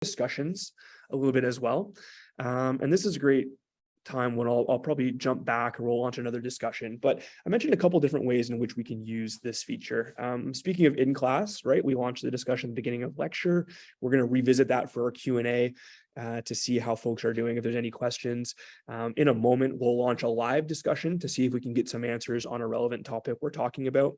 discussions a little bit as well. And this is a great time when I'll probably jump back or we'll launch another discussion. But I mentioned a couple different ways in which we can use this feature. Speaking of in class, right? We launched the discussion at the beginning of lecture. We're going to revisit that for our Q&A to see how folks are doing, if there's any questions. In a moment, we'll launch a live discussion to see if we can get some answers on a relevant topic we're talking about.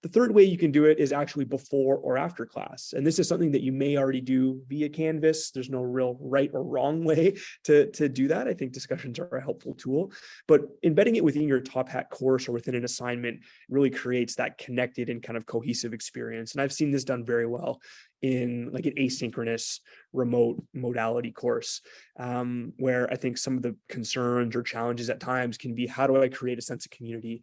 The third way you can do it is actually before or after class. And this is something that you may already do via Canvas. There's no real right or wrong way to do that. I think discussions are a helpful tool, but embedding it within your Top Hat course or within an assignment really creates that connected and kind of cohesive experience. And I've seen this done very well in like an asynchronous remote modality course, where I think some of the concerns or challenges at times can be, how do I create a sense of community?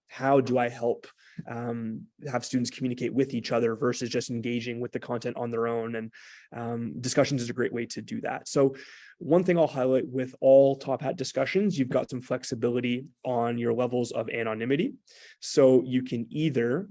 How do I help have students communicate with each other versus just engaging with the content on their own? And discussions is a great way to do that. So one thing I'll highlight with all Top Hat discussions, you've got some flexibility on your levels of anonymity. So you can either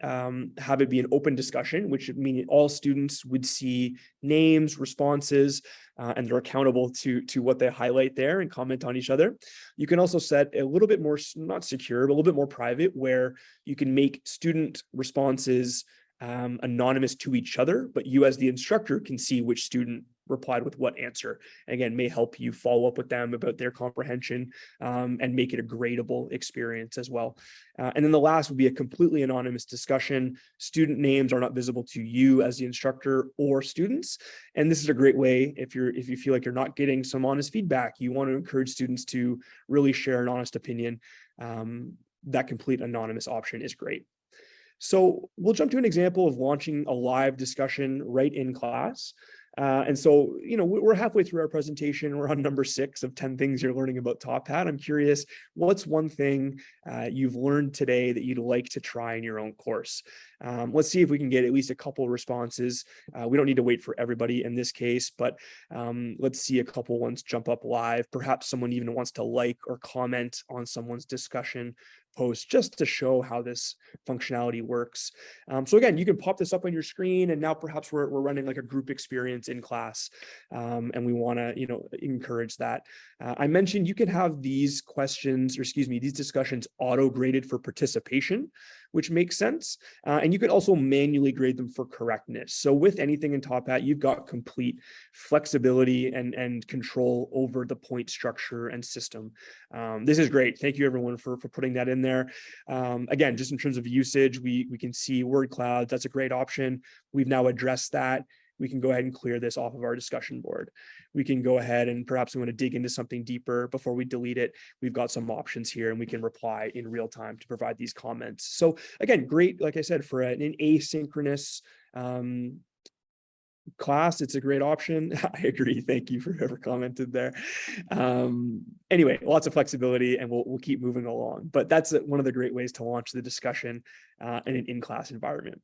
have it be an open discussion, which would mean all students would see names, responses, and they're accountable to what they highlight there and comment on each other. You can also set a little bit more, not secure, but a little bit more private, where you can make student responses anonymous to each other, but you as the instructor can see which student replied with what answer. And again, may help you follow up with them about their comprehension and make it a gradable experience as well. And then the last would be a completely anonymous discussion. Student names are not visible to you as the instructor or students. And this is a great way if you feel like you're not getting some honest feedback, you want to encourage students to really share an honest opinion. That complete anonymous option is great. So we'll jump to an example of launching a live discussion right in class. And so, we're halfway through our presentation. We're on number 6 of 10 things you're learning about Top Hat. I'm curious, what's one thing you've learned today that you'd like to try in your own course? Let's see if we can get at least a couple responses. We don't need to wait for everybody in this case, but let's see a couple ones jump up live. Perhaps someone even wants to like or comment on someone's discussion post just to show how this functionality works. So again, you can pop this up on your screen, and now perhaps we're running like a group experience in class, and we want to encourage that. I mentioned you can have these these discussions auto graded for participation, which makes sense, and you can also manually grade them for correctness. So with anything in Top Hat, you've got complete flexibility and control over the point structure and system. This is great. Thank you everyone for putting that in there. Again, just in terms of usage, we can see word clouds. That's a great option. We've now addressed that. We can go ahead and clear this off of our discussion board. We can go ahead and perhaps we want to dig into something deeper before we delete it. We've got some options here and we can reply in real time to provide these comments. So again, great, like I said, for an asynchronous class, it's a great option. I agree. Thank you for whoever commented there. Anyway, lots of flexibility, and we'll keep moving along. But that's one of the great ways to launch the discussion in an in-class environment.